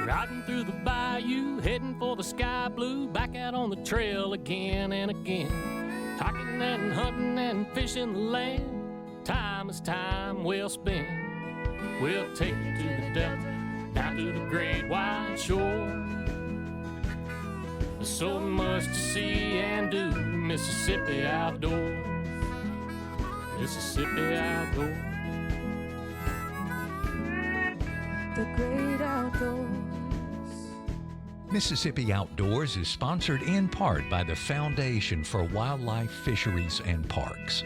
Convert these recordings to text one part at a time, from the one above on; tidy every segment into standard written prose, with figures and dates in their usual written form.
Riding through the bayou, heading for the sky blue, back out on the trail again and again. Hiking and hunting and fishing the land, time is time well spent. We'll take you to the Delta, down to the great wide shore. There's so much to see and do, Mississippi outdoors. Mississippi outdoors. The great outdoors. Mississippi Outdoors is sponsored in part by the Foundation for Wildlife, Fisheries, and Parks.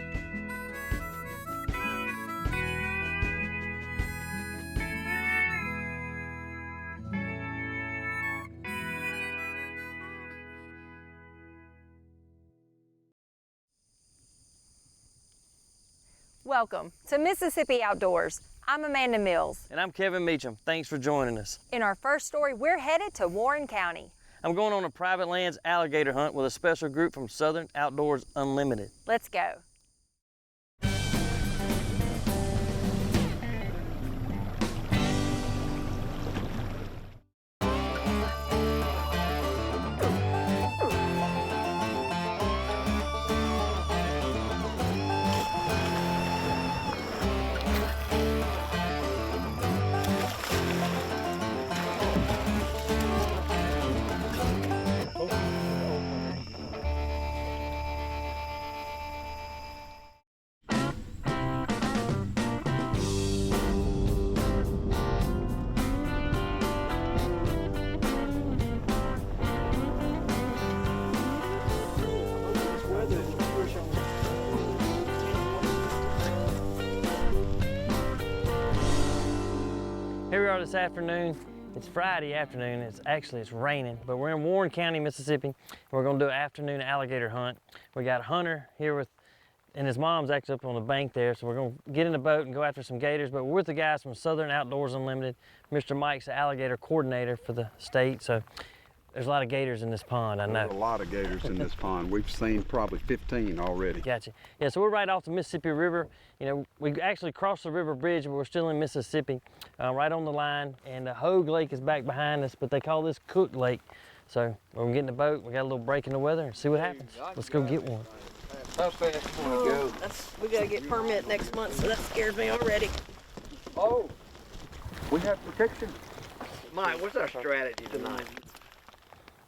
Welcome to Mississippi Outdoors. I'm Amanda Mills. And I'm Kevin Meacham. Thanks for joining us. In our first story, we're headed to Warren County. I'm going on a private lands alligator hunt with a special group from Southern Outdoors Unlimited. Let's go. Here we are this afternoon. It's Friday afternoon. It's raining, but we're in Warren County, Mississippi. We're gonna do an afternoon alligator hunt. We got Hunter here and his mom's actually up on the bank there, so we're gonna get in the boat and go after some gators, but we're with the guys from Southern Outdoors Unlimited. Mr. Mike's the alligator coordinator for the state, so there's a lot of gators in this pond, I know. There's a lot of gators in this pond. We've seen probably 15 already. Gotcha. Yeah, so we're right off the Mississippi River. You know, we actually crossed the river bridge, but we're still in Mississippi, right on the line. And Hogue Lake is back behind us, but they call this Cook Lake. So we're gonna get in the boat. We got a little break in the weather and see what happens. Let's go get one. How fast you want to go? We gotta get permit next month, so that scares me already. Oh, we have protection. Mike, what's our strategy tonight?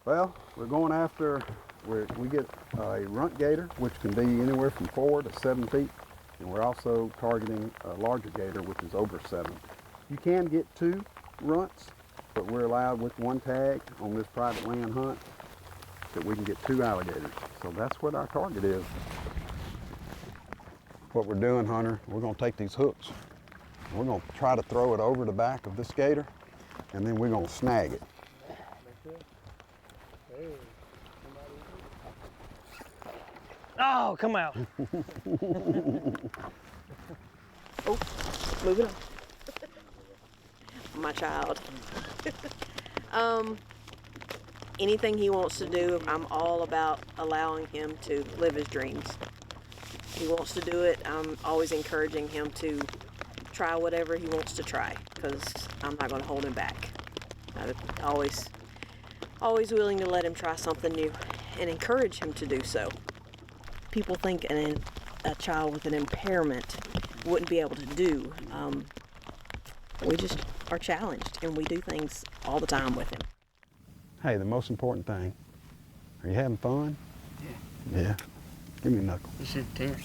Well, we're going after, we get a runt gator, which can be anywhere from 4 to 7 feet. And we're also targeting a larger gator, which is over 7. You can get 2 runts, but we're allowed with 1 tag on this private land hunt that we can get 2 alligators. So that's what our target is. What we're doing, Hunter, we're gonna take these hooks. We're gonna try to throw it over the back of this gator, and then we're gonna snag it. Oh, come out. Oh, moving on. My child. Anything he wants to do, I'm all about allowing him to live his dreams. He wants to do it. I'm always encouraging him to try whatever he wants to try, because I'm not going to hold him back. I'm always willing to let him try something new and encourage him to do so. People think a child with an impairment wouldn't be able to do. We just are challenged, and we do things all the time with him. Hey, the most important thing, are you having fun? Yeah. Yeah. Give me a knuckle. This is intense.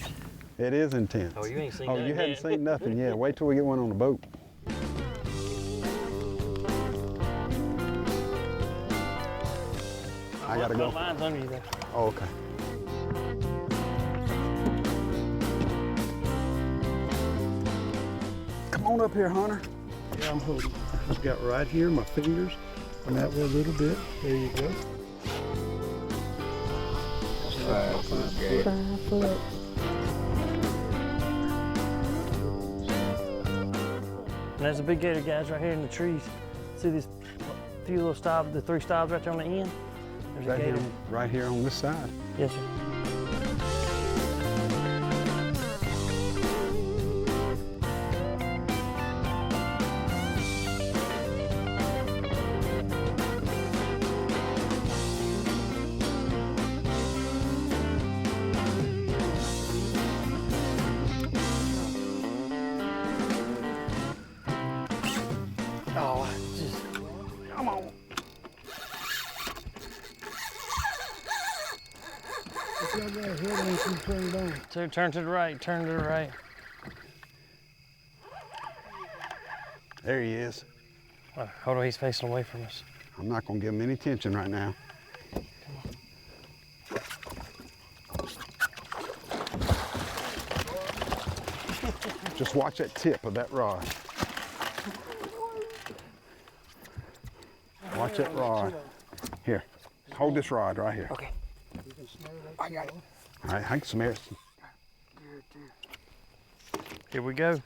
It is intense. Oh, you ain't seen Oh, nothing you haven't yet. seen nothing yet. Wait till we get one on the boat. I gotta go. Mine's under you there. Oh, okay. Come on up here, Hunter. Yeah, I'm holding. I've got right here my fingers, and that way a little bit. There you go. 5 foot. 5 foot. And there's a big gator, guys, right here in the trees. See these few little stobs, the 3 stobs right there on the end? There's a gator. Right here on this side. Yes, sir. turn down. Turn to the right, turn to the right. There he is. Hold on, he's facing away from us. I'm not gonna give him any attention right now. Just watch that tip of that rod. Watch that rod. Here, hold this rod right here. Okay. I got it. All right, I can smell it. Here we go.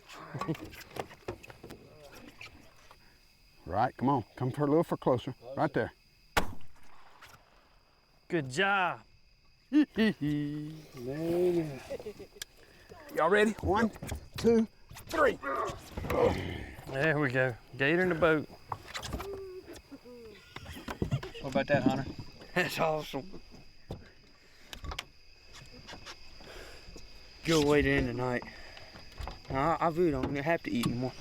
Right, come on. Come for a little closer. Right there. Good job. Y'all ready? 1, 2, 3. There we go. Gator in the boat. What about that, Hunter? That's awesome. Good way to end the night. I really don't have to eat anymore.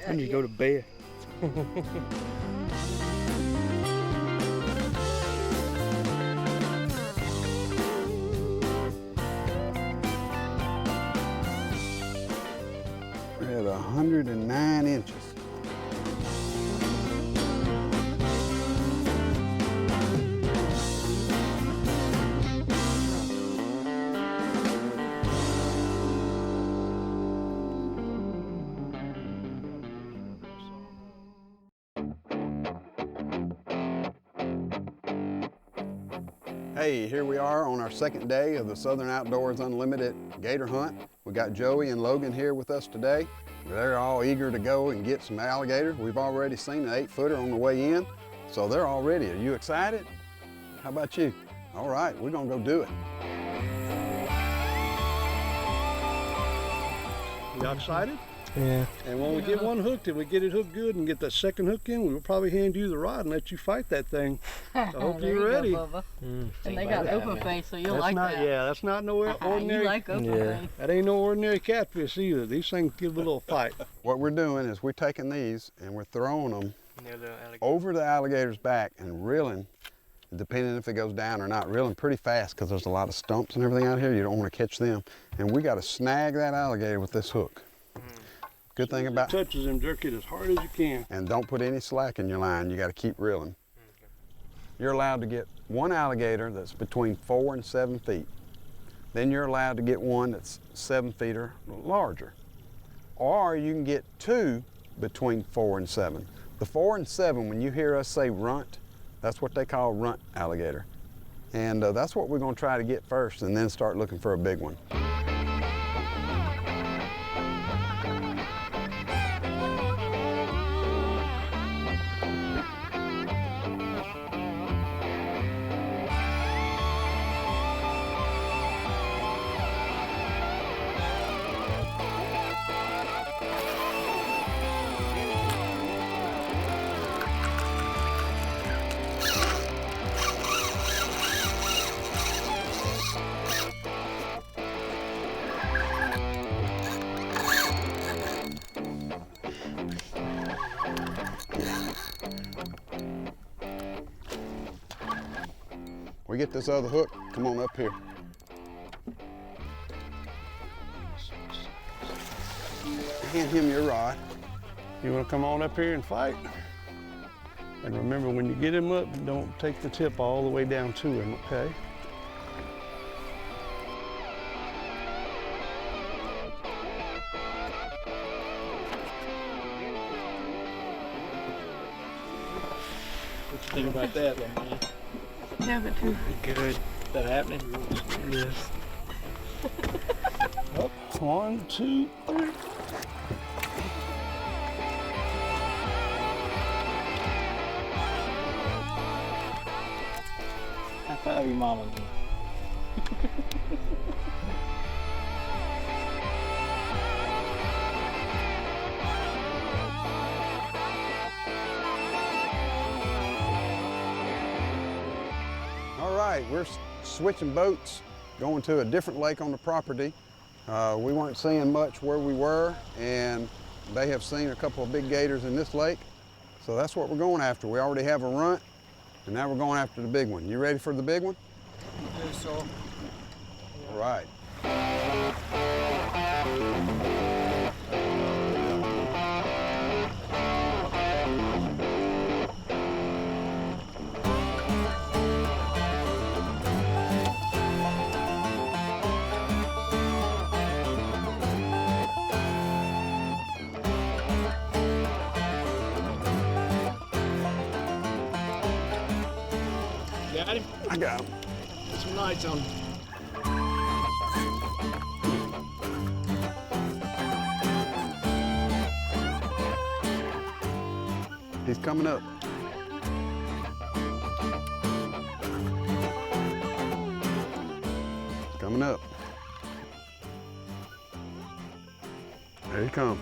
I need to go to bed. We're at 109 inches. Hey, here we are on our second day of the Southern Outdoors Unlimited Gator Hunt. We got Joey and Logan here with us today. They're all eager to go and get some alligators. We've already seen an 8-footer on the way in, so they're all ready. Are you excited? How about you? All right, we're gonna go do it. Y'all excited? Yeah. And when we get one hooked and we get it hooked good and get that second hook in, we'll probably hand you the rod and let you fight that thing. I hope you're ready. And they got open face, so you'll That's like not, that. yeah, that's not no ordinary. You like open face. That ain't no ordinary catfish either. These things give a little fight. What we're doing is we're taking these and we're throwing them over the alligator's back and reeling, depending if it goes down or not, reeling pretty fast because there's a lot of stumps and everything out here. You don't want to catch them. And we got to snag that alligator with this hook. Good thing about Touches them, jerk it as hard as you can. and don't put any slack in your line. You got to keep reeling. You're allowed to get one alligator that's between 4 and 7 feet. Then you're allowed to get one that's 7 feet or larger. Or you can get 2 between 4 and 7. The 4 and 7, when you hear us say runt, that's what they call runt alligator. And that's what we're going to try to get first and then start looking for a big one. We get this other hook, come on up here. Hand him your rod. You want to come on up here and fight? And remember, when you get him up, don't take the tip all the way down to him, okay? What you think about that, though, man? Yeah, but too. Good. Is that happening? Yes. Up, 1, 2, 3. High five your mama. All right, we're switching boats, going to a different lake on the property. We weren't seeing much where we were, and they have seen a couple of big gators in this lake. So that's what we're going after. We already have a runt, and now we're going after the big one. You ready for the big one? Yes, sir. All right. I got him. Put some lights on. He's coming up. Coming up. There he comes.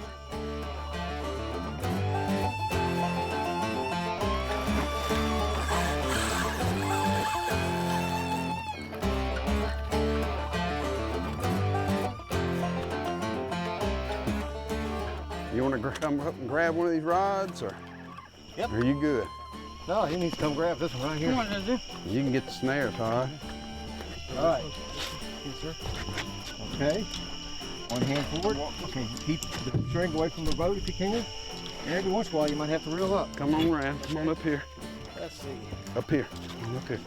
You want to come up and grab one of these rods, or Yep. are you good? No, he needs to come grab this one right here. Come on, Lizzie. You can get the snare, Todd. All right. Yes, sir. Okay. One hand forward. Okay, keep the string away from the boat if you can. And every once in a while, you might have to reel up. Come on around. Come on up here. Let's see. Up here. Come on up here.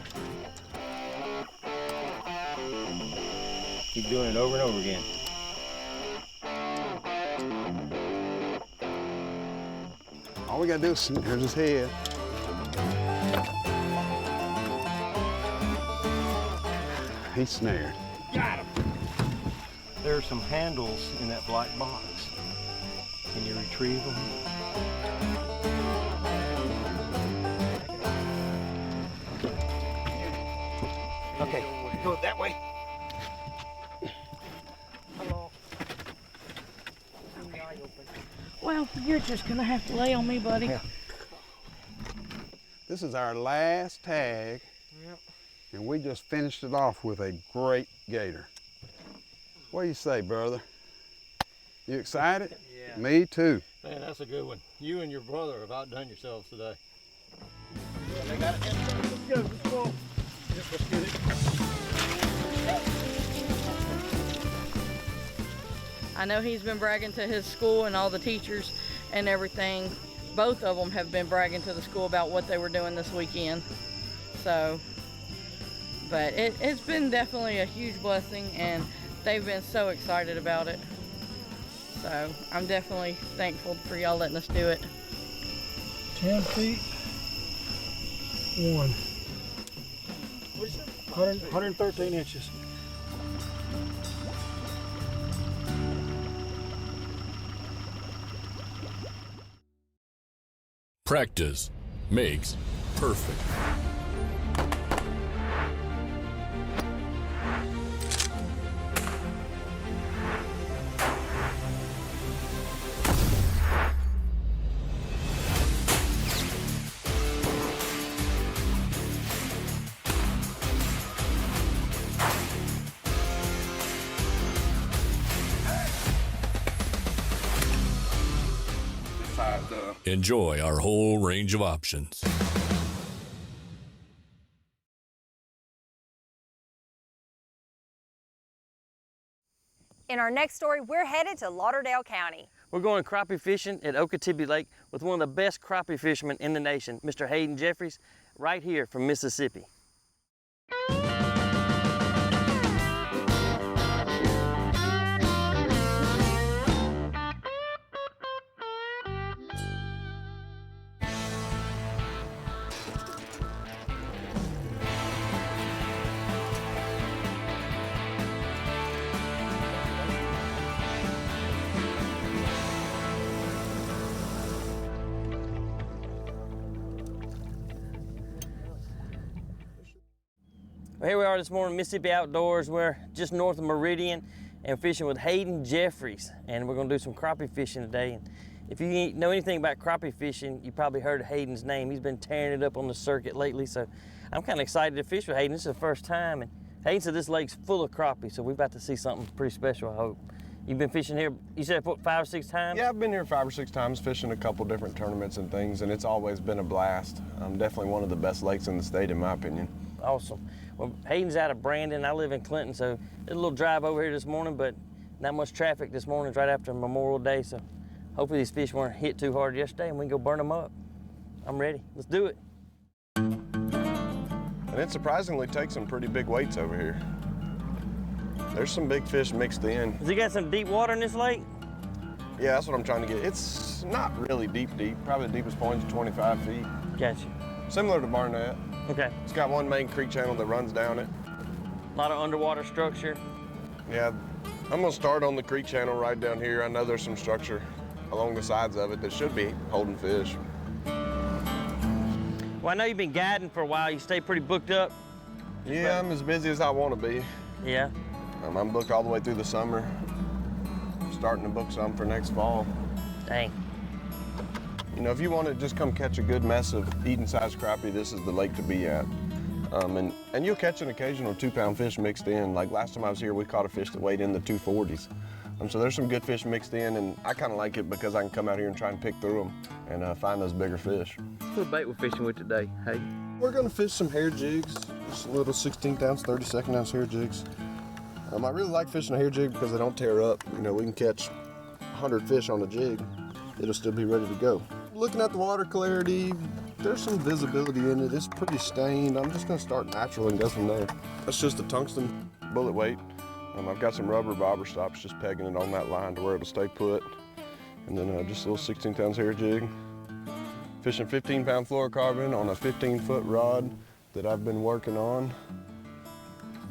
Keep doing it over and over again. All we gotta do is here's his head. He's snared. Got him. There are some handles in that black box. Can you retrieve them? Okay, go that way. Well, you're just gonna have to lay on me, buddy. Yeah. This is our last tag. Yep. And we just finished it off with a great gator. What do you say, brother? You excited? Yeah. Me too. Man, that's a good one. You and your brother have outdone yourselves today. They got it. Let's go. Let's go. Yep, let's get it. I know he's been bragging to his school and all the teachers and everything. Both of them have been bragging to the school about what they were doing this weekend. So, but it's been definitely a huge blessing, and they've been so excited about it. So I'm definitely thankful for y'all letting us do it. 10 feet. 1. 113 inches. Practice makes perfect. Enjoy our whole range of options. In our next story, we're headed to Lauderdale County. We're going crappie fishing at Okeechobee Lake with one of the best crappie fishermen in the nation, Mr. Hayden Jeffries, right here from Mississippi. Well, here we are this morning, Mississippi Outdoors. We're just north of Meridian and fishing with Hayden Jeffries, and we're gonna do some crappie fishing today. And if you know anything about crappie fishing, you probably heard of Hayden's name. He's been tearing it up on the circuit lately, so I'm kind of excited to fish with Hayden. This is the first time, and Hayden said this lake's full of crappie, so we're about to see something pretty special, I hope. You've been fishing here, you said, what, 5 or 6 times? Yeah, I've been here 5 or 6 times fishing a couple different tournaments and things, and it's always been a blast. Definitely one of the best lakes in the state, in my opinion. Awesome. Well, Hayden's out of Brandon. I live in Clinton, so did a little drive over here this morning, but not much traffic this morning. It's right after Memorial Day, so hopefully these fish weren't hit too hard yesterday and we can go burn them up. I'm ready. Let's do it. And it surprisingly takes some pretty big weights over here. There's some big fish mixed in. Has he got some deep water in this lake? Yeah, that's what I'm trying to get. It's not really deep. Probably the deepest point is 25 feet. Gotcha. Similar to Barnett. Okay. It's got one main creek channel that runs down it. A lot of underwater structure. Yeah, I'm gonna start on the creek channel right down here. I know there's some structure along the sides of it that should be holding fish. Well, I know you've been guiding for a while. You stay pretty booked up. Yeah, I'm as busy as I want to be. Yeah. I'm booked all the way through the summer. Starting to book some for next fall. Dang. You know, if you want to just come catch a good mess of Eden-sized crappie, this is the lake to be at. And you'll catch an occasional 2-pound fish mixed in. Like last time I was here, we caught a fish that weighed in the 240s. So there's some good fish mixed in, and I kind of like it because I can come out here and try and pick through them and find those bigger fish. What bait we're fishing with today, hey? We're gonna fish some hair jigs, just little 16th ounce, 32nd ounce hair jigs. I really like fishing a hair jig because they don't tear up. You know, we can catch 100 fish on a jig. It'll still be ready to go. Looking at the water clarity, there's some visibility in it. It's pretty stained. I'm just gonna start natural and go from there. That's just a tungsten bullet weight. I've got some rubber bobber stops just pegging it on that line to where it'll stay put. And then just a little 16th ounce hair jig. Fishing 15-pound fluorocarbon on a 15-foot rod that I've been working on.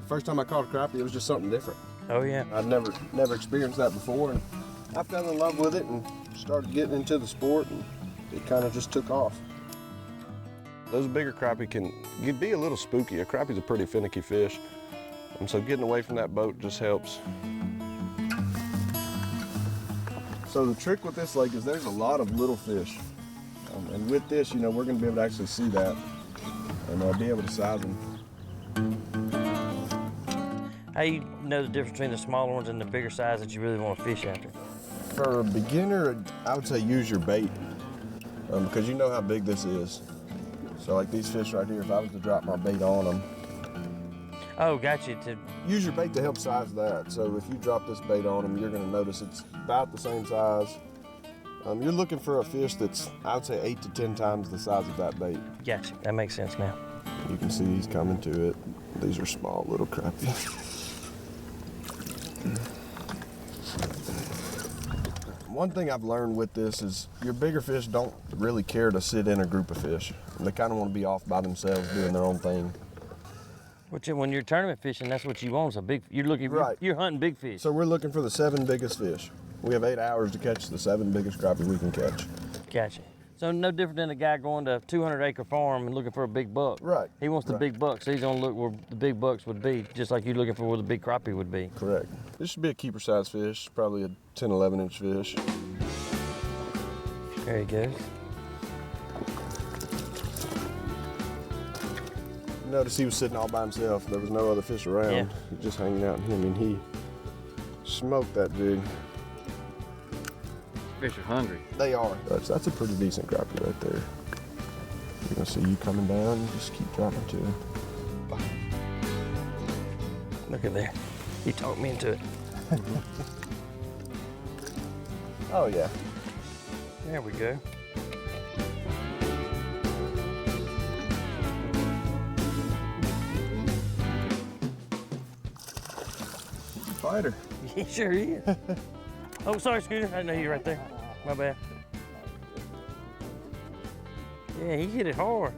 First time I caught a crappie, it was just something different. Oh yeah. I'd never experienced that before, and I fell in love with it and started getting into the sport, and it kind of just took off. Those bigger crappie can be a little spooky. A crappie's a pretty finicky fish, and so getting away from that boat just helps. So the trick with this lake is there's a lot of little fish, and with this, you know, we're going to be able to actually see that and be able to size them. How you know the difference between the smaller ones and the bigger size that you really want to fish after? For a beginner, I would say use your bait because you know how big this is. So like these fish right here, if I was to drop my bait on them. Oh, got you. Use your bait to help size that. So if you drop this bait on them, you're going to notice it's about the same size. You're looking for a fish that's, I would say, 8 to 10 times the size of that bait. Gotcha. That makes sense now. You can see he's coming to it. These are small little crappie. One thing I've learned with this is your bigger fish don't really care to sit in a group of fish. They kind of want to be off by themselves doing their own thing. Which, when you're tournament fishing, that's what you want. So big, you're looking, right. You're hunting big fish. So we're looking for the 7 biggest fish. We have 8 hours to catch the 7 biggest crappie we can catch. Gotcha. So no different than a guy going to a 200-acre farm and looking for a big buck. Right. He wants the big buck, so he's gonna look where the big bucks would be, just like you're looking for where the big crappie would be. Correct. This should be a keeper size fish, probably a 10, 11 inch fish. There he goes. Notice he was sitting all by himself. There was no other fish around. Yeah. He was just hanging out in him, and he smoked that jig. Fish are hungry. They are. That's a pretty decent crappie right there. You're gonna see you coming down and just keep dropping to him. Look at there. He talked me into it. Oh yeah. There we go. Fighter. He sure is. Oh, sorry, Scooter. I didn't know you were right there. My bad. Yeah, he hit it hard.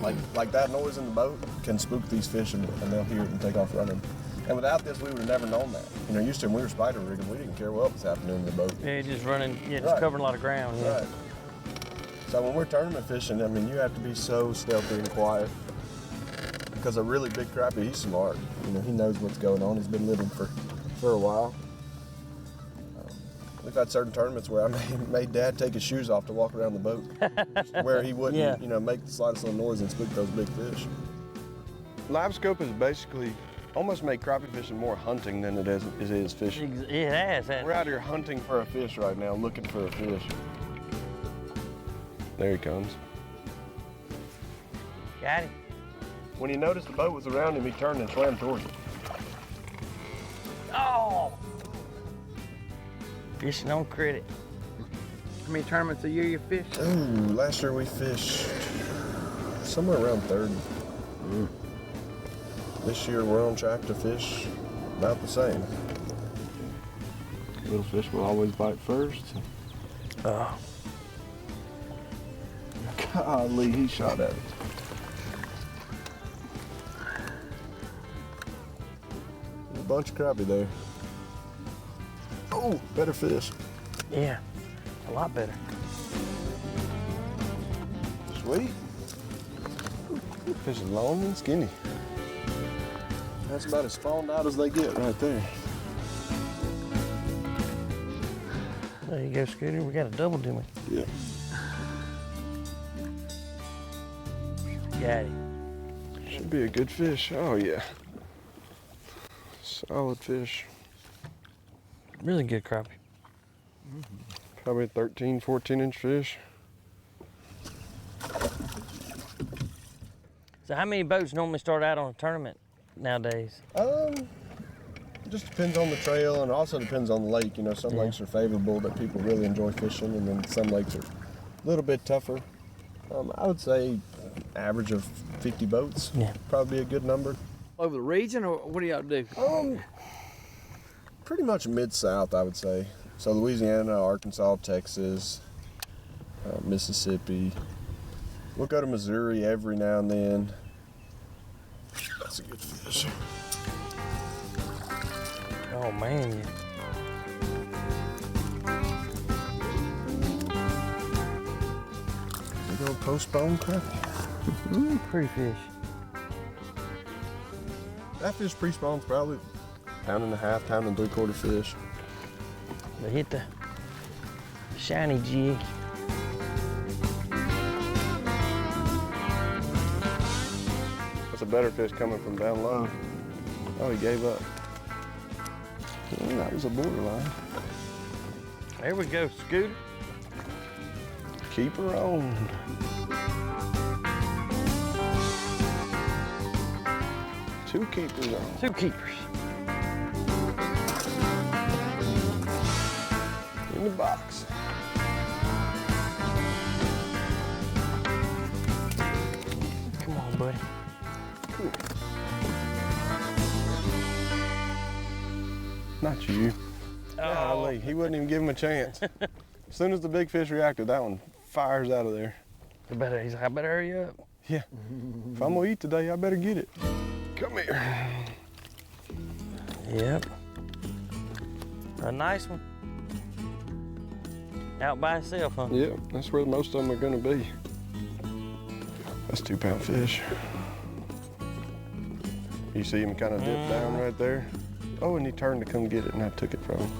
Like that noise in the boat can spook these fish, and they'll hear it and take off running. And without this, we would have never known that. You know, used to when we were spider rigging, we didn't care what was happening in the boat. Yeah, just running, just Right. covering a lot of ground. Yeah. Right. So when we're tournament fishing, I mean, you have to be so stealthy and quiet. Because a really big crappie, he's smart. You know, he knows what's going on. He's been living for a while. We've had certain tournaments where I made Dad take his shoes off to walk around the boat, where he wouldn't, you know, make the slightest little noise and spook those big fish. Live scope has basically almost made crappie fishing more hunting than it is fishing. It has. We're out here hunting for a fish right now, looking for a fish. There he comes. Got him. When he noticed the boat was around him, he turned and swam towards it. Oh! Fishing on credit. How many tournaments a year you fish? Ooh, last year we fished somewhere around 30. This year we're on track to fish about the same. Little fish will always bite first. Oh. Golly, he shot at it. bunch of crappie there. Oh, better fish. Yeah, a lot better. Sweet. Fish is long and skinny. That's about as spawned out as they get right there. There you go, Scooter. We got a double, didn't we? Yeah. Got it. Should be a good fish. Oh, yeah. Solid fish. Really good crappie. Probably a 13, 14-inch fish. So how many boats normally start out on a tournament nowadays? Just depends on the trail and also depends on the lake. You know, some lakes are favorable that people really enjoy fishing, and then some lakes are a little bit tougher. I would say average of 50 boats. Yeah. Probably a good number. Over the region, or what do y'all do? Pretty much mid-south, I would say. So Louisiana, Arkansas, Texas, Mississippi. We'll go to Missouri every now and then. That's a good fish. Oh man. Big old postbone crappie. Pretty fish. That fish pre-spawn's probably pound and a half, pound and 3/4 fish. They hit the shiny jig. That's a better fish coming from down low. Oh, he gave up. Yeah, that was a borderline. There we go, Scooter. Keep her on. Two keepers on. Two keepers. In the box. Come on, buddy. Cool. Not you. Golly, he wouldn't even give him a chance. As soon as the big fish reacted, that one fires out of there. He's like, I better hurry up. Yeah. If I'm gonna eat today, I better get it. Come here. Yep. A nice one. Out by itself, huh? Yep, that's where most of them are gonna be. That's 2-pound fish. You see him kind of dip down right there? Oh, and he turned to come get it, and I took it from him.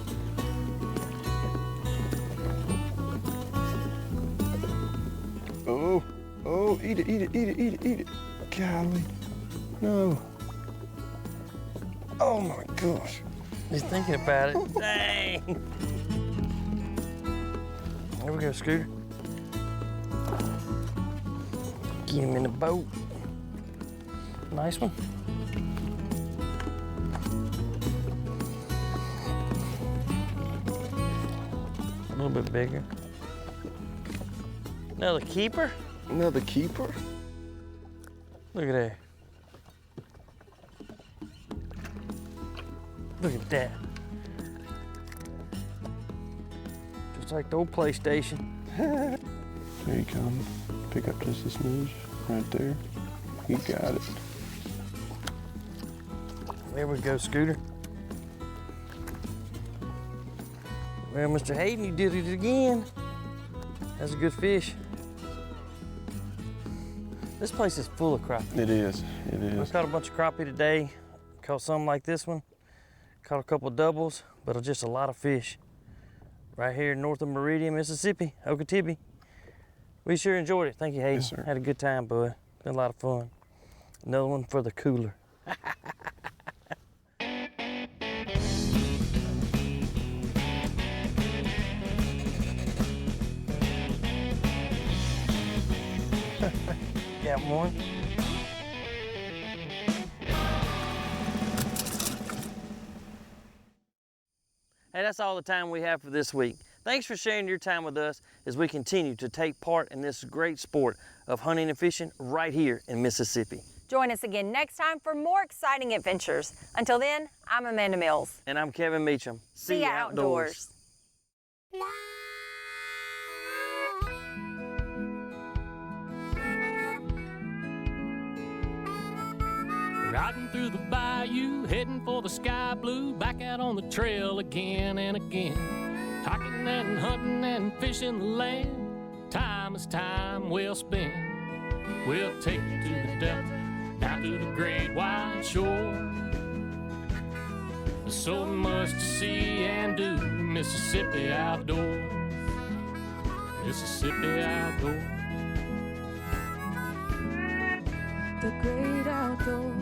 Oh, eat it, eat it, eat it, eat it, eat it. Golly, no. Oh my gosh. He's thinking about it. Dang. There we go, Scooter. Get him in the boat. Nice one. A little bit bigger. Another keeper? Another keeper? Look at that. Look at that. Just like the old PlayStation. Here you come. Pick up just a smidge right there. You got it. There we go, Scooter. Well, Mr. Hayden, you did it again. That's a good fish. This place is full of crappie. It is, it We is. caught a bunch of crappie today. Caught some like this one. Caught a couple doubles, but just a lot of fish. Right here north of Meridian, Mississippi, Okatibee. We sure enjoyed it. Thank you, Hayden. Yes, sir. Had a good time, bud. Been a lot of fun. Another one for the cooler. Got one. Hey, that's all the time we have for this week. Thanks for sharing your time with us as we continue to take part in this great sport of hunting and fishing right here in Mississippi. Join us again next time for more exciting adventures. Until then, I'm Amanda Mills. And I'm Kevin Meacham. See ya outdoors. Riding through the bayou, heading for the sky blue, back out on the trail again and again. Hiking and hunting and fishing the land, time is time well spent. We'll take you to the Delta, down to the great wide shore. There's so much to see and do, Mississippi outdoors. Mississippi outdoors. The great outdoors.